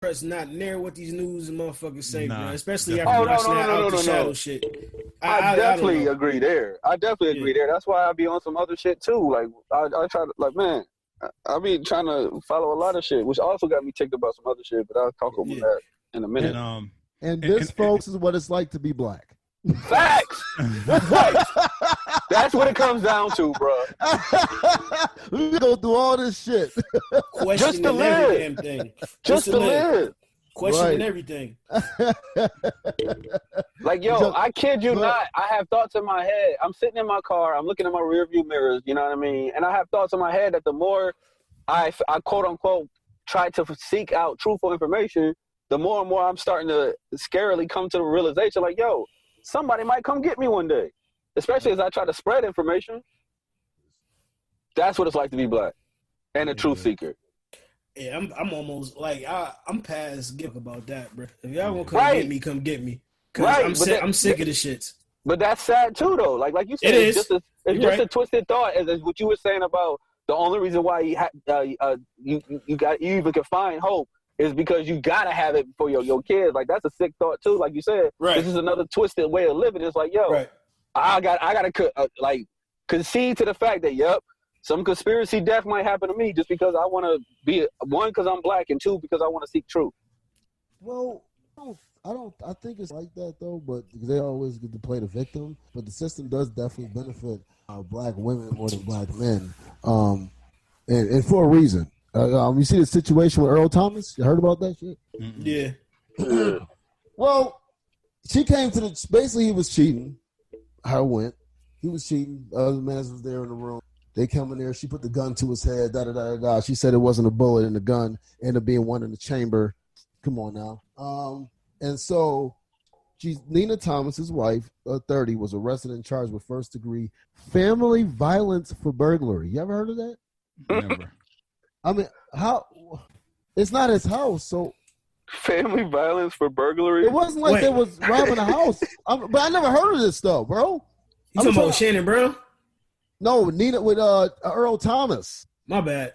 That's not near what these news motherfuckers say, bro. Especially definitely. after watching that out the shadow shit. I definitely agree there. I definitely agree there. That's why I be on some other shit too. Like I try to man, I be trying to follow a lot of shit, which also got me ticked about some other shit. But I'll talk about that in a minute. And this, folks, is what it's like to be black. Facts. That's what it comes down to, bro. We go through all this shit. Questioning every damn thing. Just to live. Questioning everything. Like, yo, I kid you not. I have thoughts in my head. I'm sitting in my car. I'm looking at my rearview mirrors. You know what I mean? And I have thoughts in my head that the more I quote unquote try to seek out truthful information, the more and more I'm starting to scarily come to the realization, like, yo, somebody might come get me one day. Especially as I try to spread information. That's what it's like to be black and a truth seeker. Yeah, I'm almost like I'm past give about that, bro. If y'all want to come get me, come get me. Cause I'm sick of the shits. But that's sad too, though. Like you said, it's just a twisted thought, as what you were saying about the only reason why you even can find hope is because you gotta have it for your kids. Like that's a sick thought too. Like you said, this is another twisted way of living. It's like, yo, I gotta concede to the fact that some conspiracy death might happen to me just because I want to be one because I'm black and two because I want to seek truth. Well, I think it's like that though, but they always get to play the victim. But the system does definitely benefit black women more than black men, and for a reason. You see the situation with Earl Thomas? You heard about that shit? Yeah. Well, she came to basically he was cheating. How it went. He was cheating. Other man was there in the room. They come in there. She put the gun to his head. She said it wasn't a bullet in the gun. Ended up being one in the chamber. Come on now. And so Nina Thomas's wife, 30, was arrested and charged with first-degree family violence for burglary. You ever heard of that? Never. I mean, how? It's not his house, so. Family violence for burglary? It wasn't like they was robbing a house. But I never heard of this stuff, bro. You talking about Shannon Brown? No, Nina with Earl Thomas. My bad.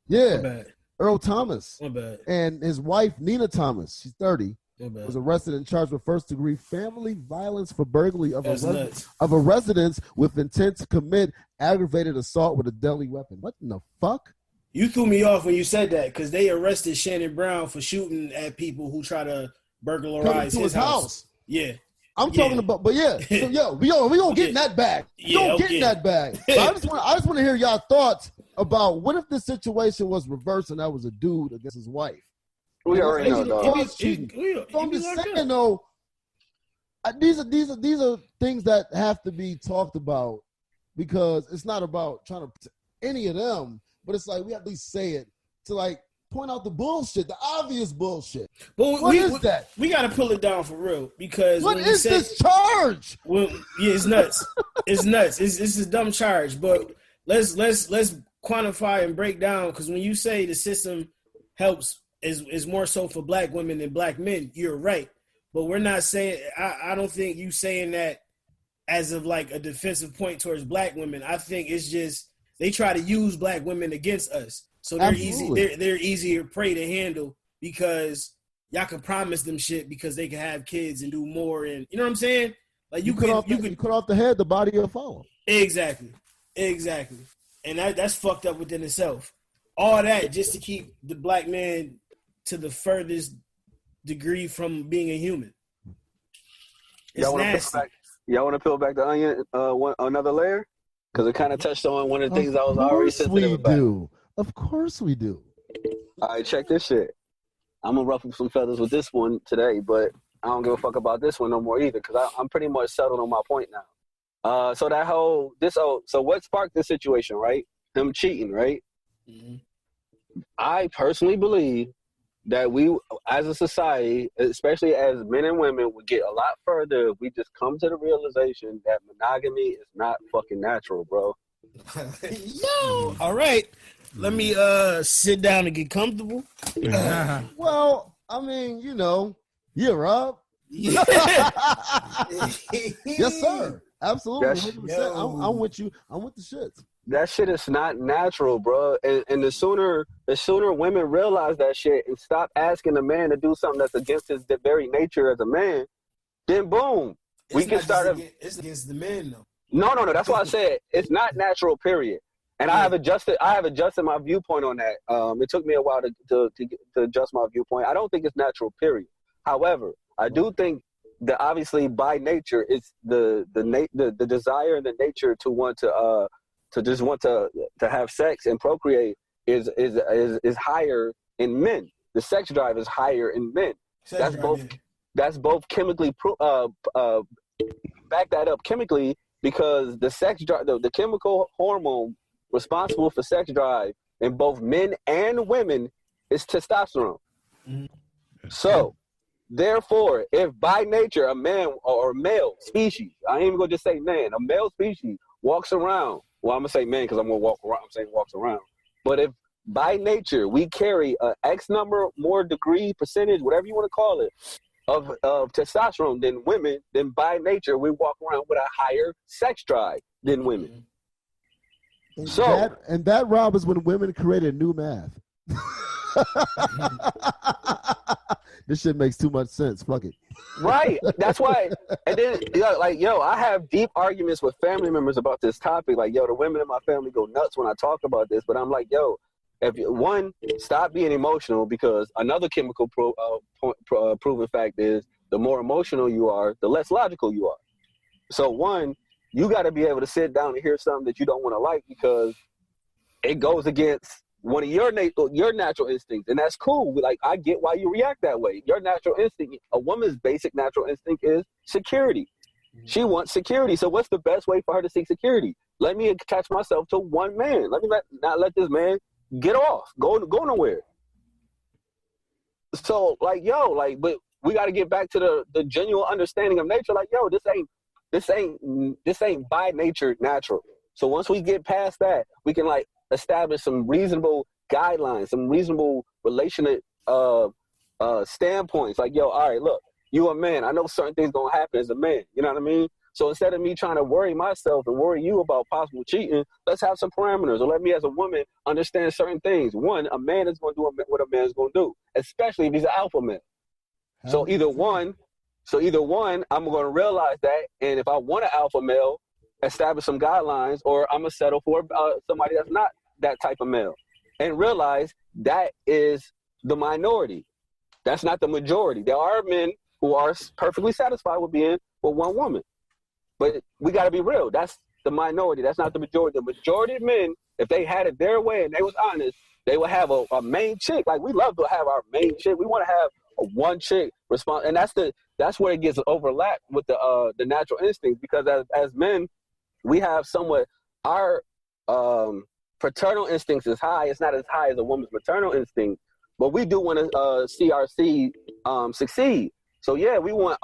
Yeah. My bad. Earl Thomas. My bad. And his wife, Nina Thomas, she's 30, was arrested and charged with first-degree family violence for burglary of a residence with intent to commit aggravated assault with a deadly weapon. What in the fuck? You threw me off when you said that because they arrested Shannon Brown for shooting at people who try to burglarize his house. Yeah. I'm talking about, but yeah. So we gonna get in that bag. Get in that bag. But I just want to hear y'all thoughts about what if this situation was reversed and that was a dude against his wife. We already know, dog. So I'm just saying though, these are things that have to be talked about because it's not about trying to any of them, but it's like we have to at least say it to like point out the bullshit, the obvious bullshit. But what is that? We got to pull it down for real because what is this charge? Well, yeah, it's nuts. It's nuts. It's a dumb charge. But let's quantify and break down because when you say the system helps is more so for black women than black men, you're right. But we're not saying. I don't think you saying that as of like a defensive point towards black women. I think it's just they try to use black women against us. So they're they're easier prey to handle because y'all can promise them shit because they can have kids and do more and you know what I'm saying? Like you cut off the head, the body will follow. Exactly. And that's fucked up within itself. All that just to keep the black man to the furthest degree from being a human. It's nasty. Y'all want to peel back the onion another layer? Because it kind of touched on one of the things I was already sensitive about. Of course we do. All right, check this shit. I'm going to ruffle some feathers with this one today, but I don't give a fuck about this one no more either because I'm pretty much settled on my point now. So what sparked this situation, right? Him cheating, right? Mm-hmm. I personally believe that we, as a society, especially as men and women, would get a lot further if we just come to the realization that monogamy is not fucking natural, bro. Yo, all right. Let me sit down and get comfortable. Well, I mean, yeah, Rob. Yes, sir. Absolutely. 100%. I'm with you. I'm with the shits. That shit is not natural, bro. And the sooner women realize that shit and stop asking a man to do something that's against his very nature as a man, then boom, we can start. It's against the men though. No. That's why I said it's not natural. Period. And I have adjusted my viewpoint on that. It took me a while to adjust my viewpoint. I don't think it's natural. Period. However, I do think that obviously by nature it's the desire and the nature to want to have sex and procreate is higher in men. The sex drive is higher in men. That's both chemically back that up chemically, because the sex drive, the chemical hormone responsible for sex drive in both men and women is testosterone. Mm-hmm. So therefore, if by nature a man or male species, I ain't even gonna just say man, a male species walks around. Well, I'm gonna say man because I'm gonna walk around. I'm saying walks around. But if by nature we carry a X number more degree percentage, whatever you want to call it, of testosterone than women, then by nature we walk around with a higher sex drive than women. And that Rob is when women created new math. This shit makes too much sense. Fuck it. Right. That's why. And then, I have deep arguments with family members about this topic. Like, the women in my family go nuts when I talk about this. But I'm like, stop being emotional, because another chemical proven fact is the more emotional you are, the less logical you are. So one, you got to be able to sit down and hear something that you don't want to like, because it goes against one of your natural instincts, and that's cool. Like, I get why you react that way. Your natural instinct, a woman's basic natural instinct is security. Mm-hmm. She wants security. So what's the best way for her to seek security? Let me attach myself to one man. Let me not let this man get off, go nowhere. So but we got to get back to the genuine understanding of nature. Like, this ain't by nature natural. So once we get past that, we can establish some reasonable guidelines, some reasonable relationship standpoints. Like, all right, look, you a man. I know certain things gonna happen as a man. You know what I mean? So instead of me trying to worry myself and worry you about possible cheating, let's have some parameters, or let me as a woman understand certain things. One, a man is going to do what a man is going to do, especially if he's an alpha male. So either one, I'm going to realize that, and if I want an alpha male, establish some guidelines, or I'm going to settle for somebody that's not that type of male, and realize that is the minority. That's not the majority. There are men who are perfectly satisfied with being with one woman. But we got to be real. That's the minority. That's not the majority. The majority of men, if they had it their way and they was honest, they would have a main chick. Like, we love to have our main chick. We want to have a one chick response. And that's where it gets overlapped with the natural instincts, because as men, we have somewhat, our paternal instincts is high. It's not as high as a woman's maternal instinct, but we do want to see our seed succeed. So yeah, we want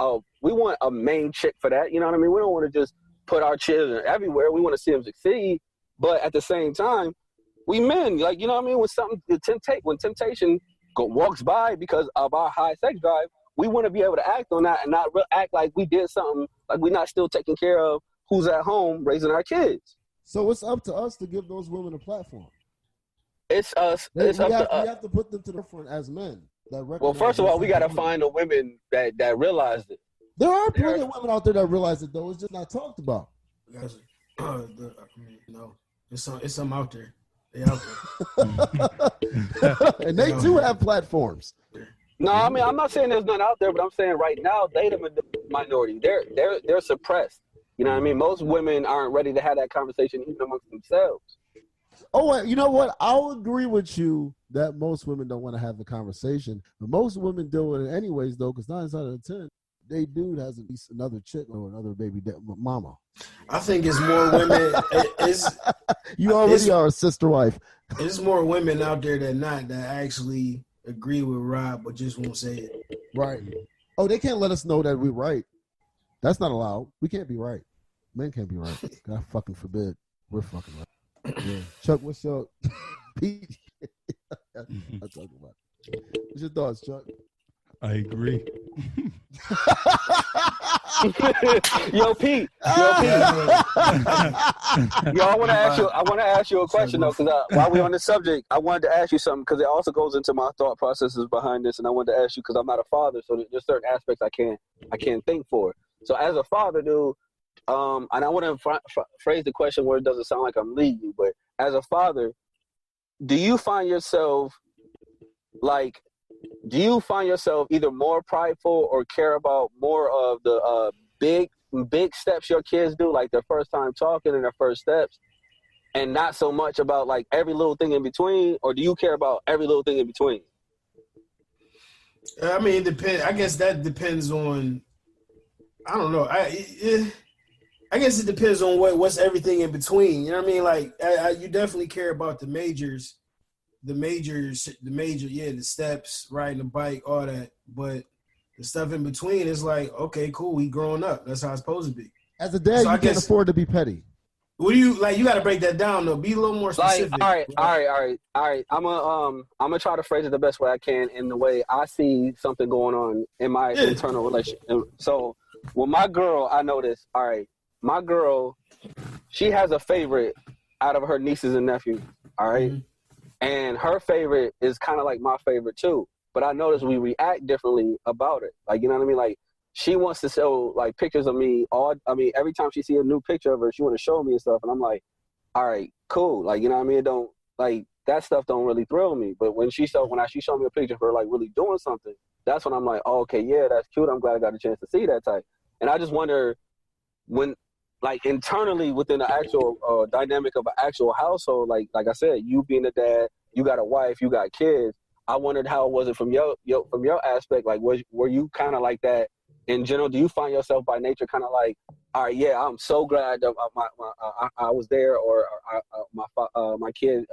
a main chick for that. You know what I mean? We don't want to just put our children everywhere. We want to see them succeed, but at the same time, we men, you know what I mean? When temptation walks by because of our high sex drive, we want to be able to act on that and not act like we did something, like we're not still taking care of who's at home raising our kids. So it's up to us to give those women a platform. It's us. We have to put them to the front as men. Well, first of all, we got to find the women that realize it. There are plenty of women out there that realize it, though. It's just not talked about. It's some out there. They out there. And they too have platforms. No, I mean, I'm not saying there's none out there, but I'm saying right now they the minority. They're suppressed. You know what I mean? Most women aren't ready to have that conversation even amongst themselves. Oh, you know what? I'll agree with you that most women don't want to have the conversation, but most women deal with it anyways, though, because 9 out of 10, they dude has at least another chick or another baby mama. I think it's more women. You already are a sister wife. There's more women out there than not that actually agree with Rob, but just won't say it. Right. Oh, they can't let us know that we're right. That's not allowed. We can't be right. Men can't be right. God fucking forbid. We're fucking right. Yeah. Chuck, what's your Pete? I'm talking about. What's your thoughts, Chuck? I agree. Yo, Pete. Yo, I want to ask you a question though, because while we're on this subject, I wanted to ask you something because it also goes into my thought processes behind this, and I wanted to ask you because I'm not a father, so there's certain aspects I can't think for. So as a father, dude, and I want to phrase the question where it doesn't sound like I'm leading you, but as a father, do you find yourself either more prideful or care about more of the big steps your kids do, like their first time talking and their first steps, and not so much about like every little thing in between? Or do you care about every little thing in between? I mean, it depends. I guess that depends on. I don't know. I guess it depends on what's everything in between. You know what I mean? Like, you definitely care about the majors, the steps, riding the bike, all that. But the stuff in between is like, okay, cool, we growing up. That's how it's supposed to be. As a dad, you can't afford to be petty. What do you like? You got to break that down though. Be a little more specific. Like, all right. I'm gonna try to phrase it the best way I can in the way I see something going on in my internal relationship. So with my girl, I know this. All right, my girl, she has a favorite out of her nieces and nephews. All right. Mm-hmm. And her favorite is kind of like my favorite too. But I notice we react differently about it. Like, you know what I mean? Like, she wants to show like pictures of me. Every time she see a new picture of her, she want to show me and stuff. And I'm like, all right, cool. Like, you know what I mean? It don't, like, that stuff don't really thrill me. But when she showed me a picture of her like really doing something, that's when I'm like, oh, okay, yeah, that's cute. I'm glad I got a chance to see that type. And I just wonder when, like, internally within the actual dynamic of an actual household, like I said, you being a dad, you got a wife, you got kids. I wondered how was it from your aspect? Like, were you kind of like that in general? Do you find yourself by nature kind of like, all right, yeah, I'm so glad that I was there, or my kid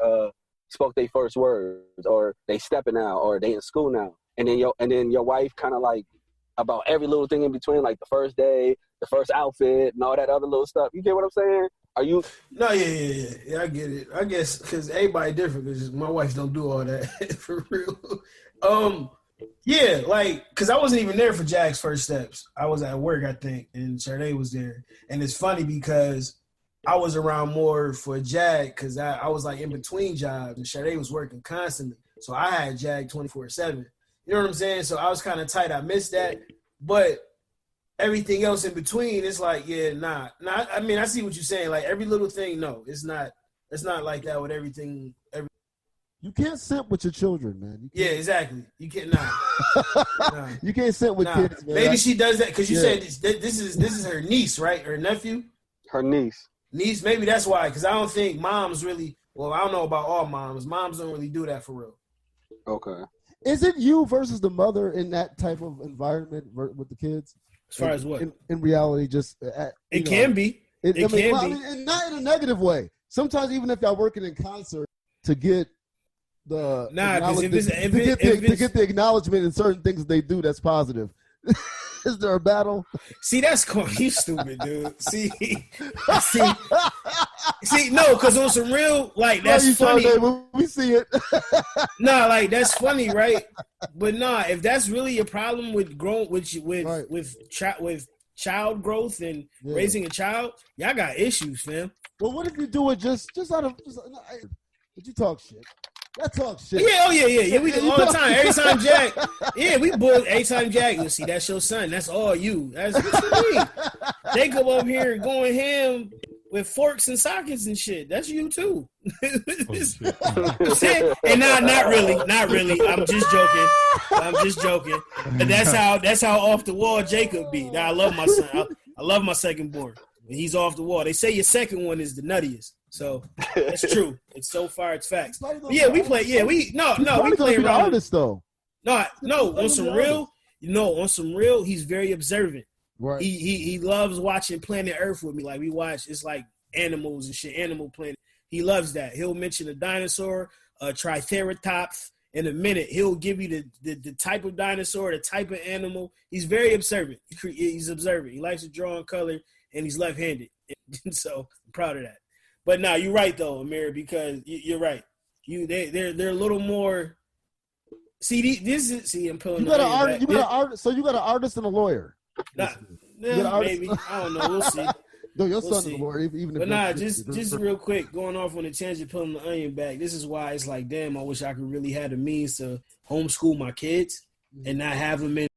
spoke their first words, or they stepping now, or they in school now, and then your wife kind of like about every little thing in between, like the first day, the first outfit, and all that other little stuff. You get what I'm saying? Are you? No, yeah, I get it. I guess because everybody different. Because my wife don't do all that for real. Yeah, like, because I wasn't even there for Jack's first steps. I was at work, I think, and Sade was there. And it's funny because I was around more for Jack because I was like in between jobs, and Sade was working constantly. So I had Jack 24/7. You know what I'm saying? So I was kind of tight. I missed that, but everything else in between, it's like, yeah, nah. I mean, I see what you're saying. Like, every little thing, no, it's not like that with everything. You can't sit with your children, man. Yeah, exactly. You can't. Nah. You can't sit with kids, man. Maybe she does that because you said this is her niece, right? Her nephew. Her niece. Maybe that's why. Because I don't think moms really. Well, I don't know about all moms. Moms don't really do that for real. Okay. Is it you versus the mother in that type of environment with the kids? As far as what? In reality, just it can be. It can be. And not in a negative way. Sometimes even if y'all working in concert to get the to get the acknowledgement in certain things they do, that's positive. Is there a battle? See, that's cool. You stupid, dude. See, no, because on some real, like, that's funny. We see it. Nah, like, that's funny, right? But nah, if that's really a problem with with child growth and raising a child, y'all got issues, fam. Well, what if you do it just out of? But you talk shit. That talk shit. Yeah. We do all the time. Every time Jack, we bull. Every time Jack, you see, that's your son. That's all you. That's what you mean. They come up here and going ham with forks and sockets and shit. That's you too. And not really. I'm just joking. But that's how off the wall Jacob be. Now I love my son. I love my second born. He's off the wall. They say your second one is the nuttiest. So that's true. It's so far it's facts. Yeah, we play. Yeah, we play around. Artist though. No. On some real, he's very observant. Right. He loves watching Planet Earth with me. Like, we watch. It's like animals and shit. Animal Planet. He loves that. He'll mention a dinosaur, a triceratops. In a minute, he'll give you the type of dinosaur, the type of animal. He's very observant. He's observant. He likes to draw and color, and he's left-handed. So I'm proud of that. But nah, you're right though, Amir, because you're right. They're a little more. I'm pulling You the got an onion artist. back. You got an artist. So you got an artist and a lawyer. Nah, You got an artist. maybe. I don't know. We'll see. No, your We'll son's see. a lawyer. Even if But nah, just real quick, going off on the tangent, pulling the onion back. This is why it's like, damn, I wish I could really have the means to homeschool my kids and not have them in